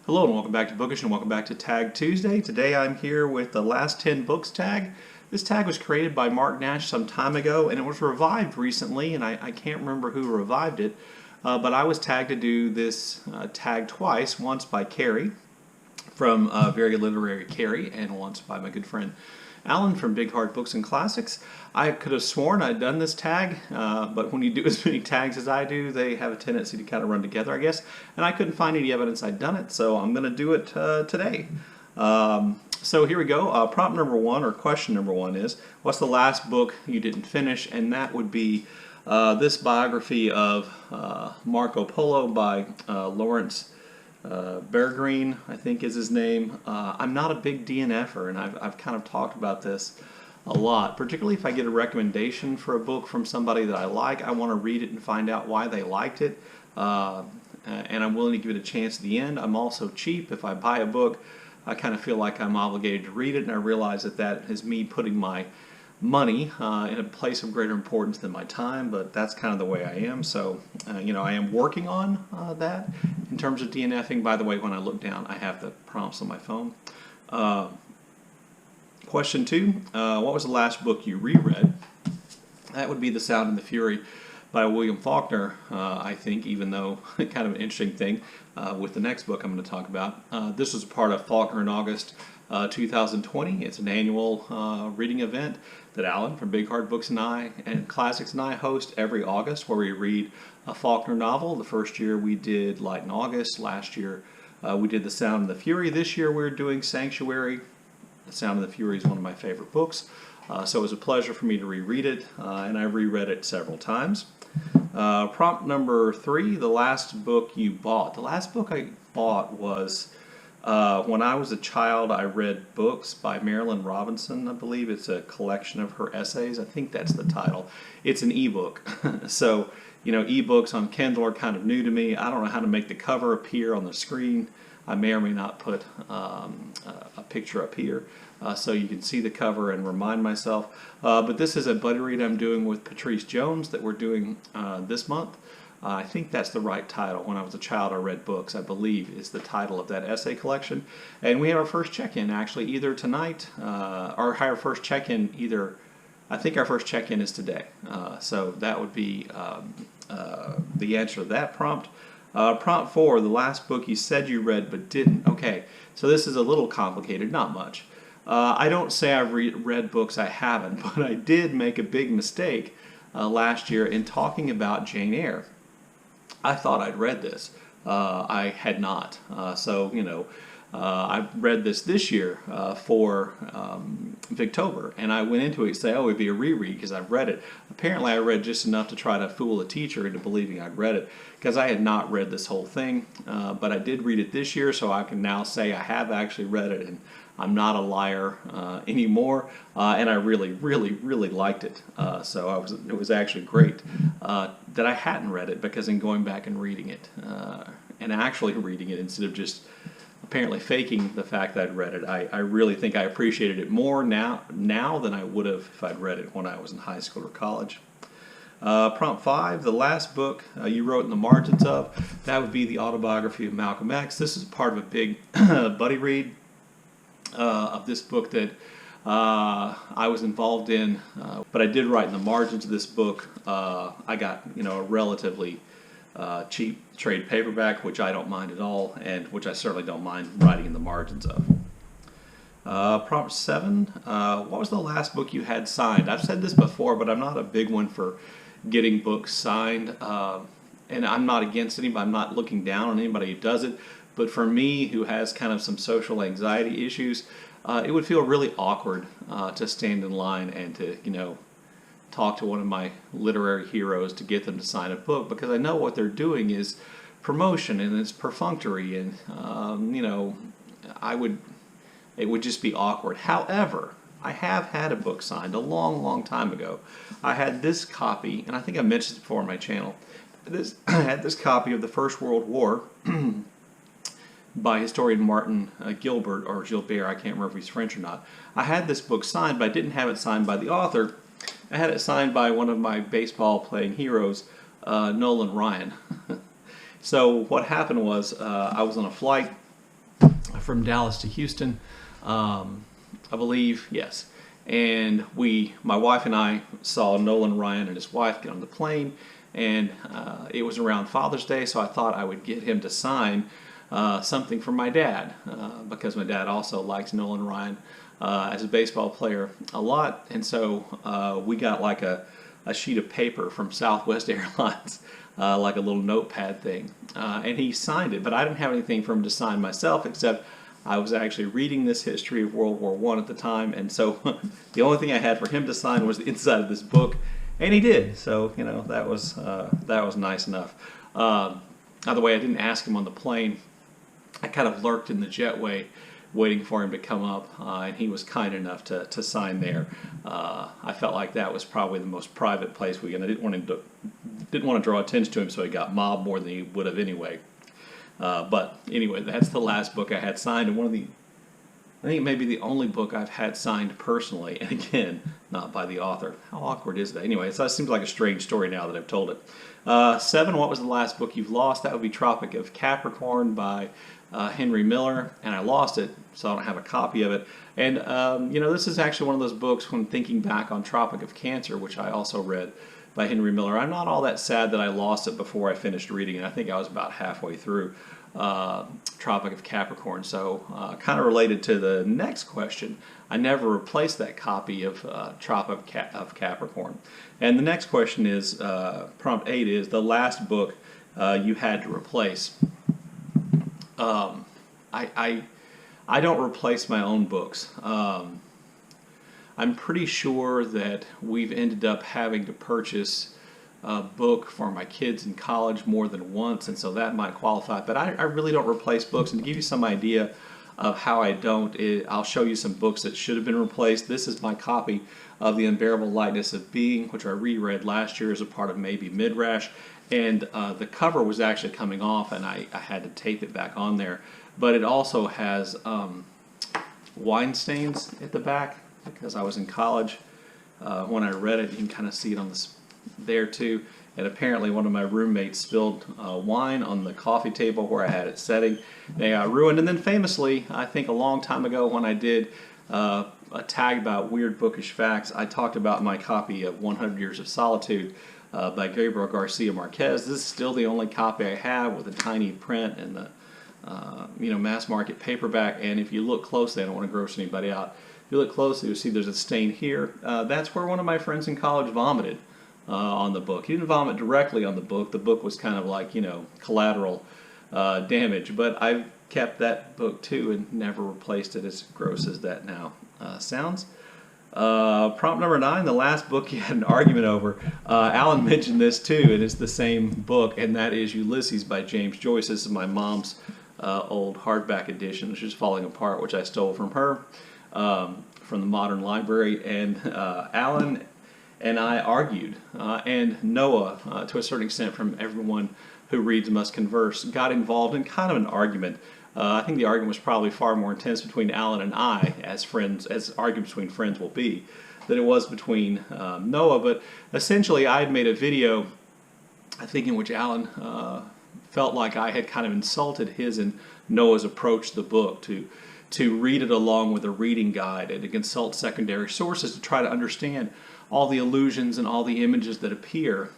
Hello and welcome back to Bookish and welcome back to Tag Tuesday. Today I'm here with the last 10 books tag. This tag was created by Mark Nash some time ago and it was revived recently, and I can't remember who revived it, but I was tagged to do this tag twice, once by Kari from Very Literary Kari and once by my good friend Alan from Big Hard Books and Classics. I could have sworn I'd done this tag, but when you do as many tags as I do, they have a tendency to kind of run together, I guess. And I couldn't find any evidence I'd done it, so I'm going to do it today. So here we go. Prompt number one, or question number one, is, what's the last book you didn't finish? And that would be this biography of Marco Polo by Lawrence Bergreen, I think is his name. I'm not a big DNFer, and I've kind of talked about this a lot, particularly if I get a recommendation for a book from somebody that I like. I want to read it and find out why they liked it, and I'm willing to give it a chance at the end. I'm also cheap. If I buy a book, I kind of feel like I'm obligated to read it, and I realize that that is me putting my money in a place of greater importance than my time, but that's kind of the way I am. So, I am working on that in terms of DNFing. By the way, when I look down, I have the prompts on my phone. Question two, what was the last book you reread? That would be The Sound and the Fury by William Faulkner, I think, even though kind of an interesting thing with the next book I'm going to talk about. This was a part of Faulkner in August 2020. It's an annual reading event that Alan from Big Hard Books and Classics and I host every August, where we read a Faulkner novel. The first year we did Light in August. Last year we did The Sound and the Fury. This year we're doing Sanctuary. The Sound and the Fury is one of my favorite books, so it was a pleasure for me to reread it, and I reread it several times. Prompt number three, the last book you bought. The last book I bought was, when I was a child, I read books by Marilynn Robinson, I believe. It's a collection of her essays. I think that's the title. It's an ebook. So, ebooks on Kindle are kind of new to me. I don't know how to make the cover appear on the screen. I may or may not put a picture up here so you can see the cover and remind myself. But this is a buddy read I'm doing with Patrice Jones that we're doing this month. I think that's the right title. When I was a child, I read books, I believe, is the title of that essay collection. And we have our first check-in, actually, either tonight, or our first check-in either, I think our first check-in is today. So that would be the answer to that prompt. Prompt four, the last book you said you read but didn't. Okay, so this is a little complicated, not much. I don't say I've read books I haven't, but I did make a big mistake last year in talking about Jane Eyre. I thought I'd read this. I had not. I read this year for Victober, and I went into it saying, oh, it'd be a reread because I've read it. Apparently I read just enough to try to fool a teacher into believing I'd read it, because I had not read this whole thing, but I did read it this year, so I can now say I have actually read it, and I'm not a liar anymore, and I really, really, really liked it. So it was actually great that I hadn't read it, because in going back and reading it, and actually reading it instead of just apparently faking the fact that I'd read it, I really think I appreciated it more now than I would have if I'd read it when I was in high school or college. Prompt five, the last book you wrote in the margins of, that would be the Autobiography of Malcolm X. This is part of a big buddy read of this book that I was involved in, but I did write in the margins of this book. I got a relatively cheap trade paperback, which I don't mind at all, and which I certainly don't mind writing in the margins of. Prompt seven, what was the last book you had signed? I've said this before, but I'm not a big one for getting books signed, and I'm not against anybody. I'm not looking down on anybody who does it, but for me, who has kind of some social anxiety issues, it would feel really awkward to stand in line and to, talk to one of my literary heroes to get them to sign a book, because I know what they're doing is promotion and it's perfunctory, and it would just be awkward. However, I have had a book signed a long, long time ago. I had this copy, and I think I mentioned it before on my channel. I had this copy of the First World War by historian Martin Gilbert, or Gilbert, I can't remember if he's French or not. I had this book signed, but I didn't have it signed by the author. I had it signed by one of my baseball-playing heroes, Nolan Ryan. So what happened was, I was on a flight from Dallas to Houston, I believe, yes. And my wife and I saw Nolan Ryan and his wife get on the plane, and it was around Father's Day, so I thought I would get him to sign something for my dad, because my dad also likes Nolan Ryan as a baseball player a lot, and so we got like a sheet of paper from Southwest Airlines, like a little notepad thing, and he signed it, but I didn't have anything for him to sign myself, except I was actually reading this history of World War I at the time, and so the only thing I had for him to sign was the inside of this book, and he did. So that was nice enough. By the way, I didn't ask him on the plane. I kind of lurked in the jetway, waiting for him to come up, and he was kind enough to sign there. I felt like that was probably the most private place we could. I didn't want to draw attention to him, so he got mobbed more than he would have anyway. But anyway, that's the last book I had signed, and I think maybe the only book I've had signed personally, and again, not by the author. How awkward is that? Anyway, it seems like a strange story now that I've told it. 7, what was the last book you've lost? That would be Tropic of Capricorn by Henry Miller, and I lost it, so I don't have a copy of it. And, this is actually one of those books, when thinking back on Tropic of Cancer, which I also read by Henry Miller, I'm not all that sad that I lost it before I finished reading it. I think I was about halfway through Tropic of Capricorn. So kind of related to the next question, I never replaced that copy of Tropic of Capricorn. And the next question is, prompt 8 is, the last book you had to replace. I don't replace my own books. I'm pretty sure that we've ended up having to purchase a book for my kids in college more than once, and so that might qualify. But I really don't replace books. And to give you some idea of how I don't, I'll show you some books that should have been replaced. This is my copy of The Unbearable Lightness of Being, which I reread last year as a part of Maybe Midrash. And the cover was actually coming off, and I had to tape it back on there. But it also has wine stains at the back, because I was in college when I read it. You can kind of see it on there too. And apparently one of my roommates spilled wine on the coffee table where I had it setting. They got ruined. And then famously, I think a long time ago when I did a tag about weird bookish facts, I talked about my copy of 100 Years of Solitude by Gabriel Garcia Marquez. This is still the only copy I have, with a tiny print and the mass market paperback. And if you look closely, I don't want to gross anybody out, if you look closely, you'll see there's a stain here. That's where one of my friends in college vomited on the book. He didn't vomit directly on the book. The book was kind of like, collateral damage. But I've kept that book too and never replaced it, as gross as that now sounds. Prompt number 9, the last book you had an argument over. Alan mentioned this too, and it's the same book, and that is Ulysses by James Joyce. This is my mom's old hardback edition, which is falling apart, which I stole from her. From the Modern Library, and Alan and I argued, and Noah, to a certain extent, from Everyone Who Reads Must Converse, got involved in kind of an argument. I think the argument was probably far more intense between Alan and I, as friends, as arguments between friends will be, than it was between Noah. But essentially, I had made a video, I think, in which Alan felt like I had kind of insulted his and Noah's approach to the book, to read it along with a reading guide and to consult secondary sources to try to understand all the allusions and all the images that appear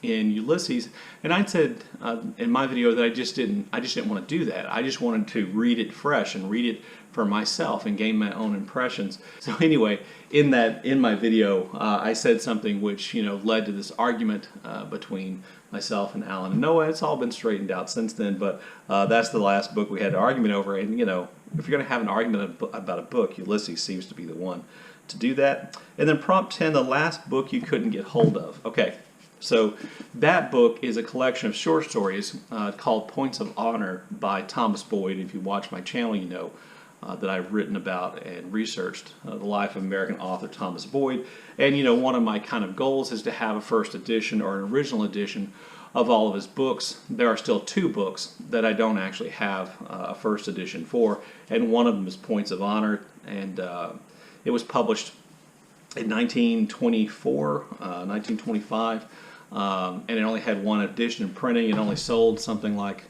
in Ulysses. And I said in my video that I just didn't want to do that. I just wanted to read it fresh and read it for myself and gain my own impressions. So anyway, in my video, I said something which led to this argument between myself and Alan and Noah. It's all been straightened out since then, but that's the last book we had an argument over. And if you're going to have an argument about a book, Ulysses seems to be the one to do that. And then prompt 10, the last book you couldn't get hold of. Okay, so that book is a collection of short stories called Points of Honor by Thomas Boyd. If you watch my channel, you know that I've written about and researched the life of American author Thomas Boyd. And one of my kind of goals is to have a first edition or an original edition of all of his books. There are still 2 books that I don't actually have a first edition for, and one of them is Points of Honor, and it was published in 1924, 1925, and it only had 1 edition in printing. It only sold something like,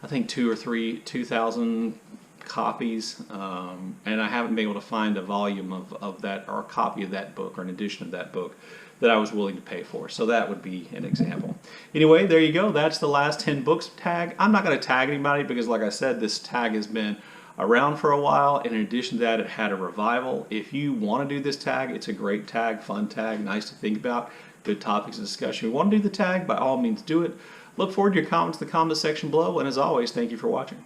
I think 2,000 copies, and I haven't been able to find a volume of that, or a copy of that book, or an edition of that book that I was willing to pay for. So that would be an example. Anyway, there you go. That's the last 10 books tag. I'm not going to tag anybody because, like I said, this tag has been around for a while, and in addition to that, it had a revival. If you want to do this tag, it's a great tag, fun tag, nice to think about, good topics of discussion. If you want to do the tag, by all means do it. Look forward to your comments in the comment section below, and as always, thank you for watching.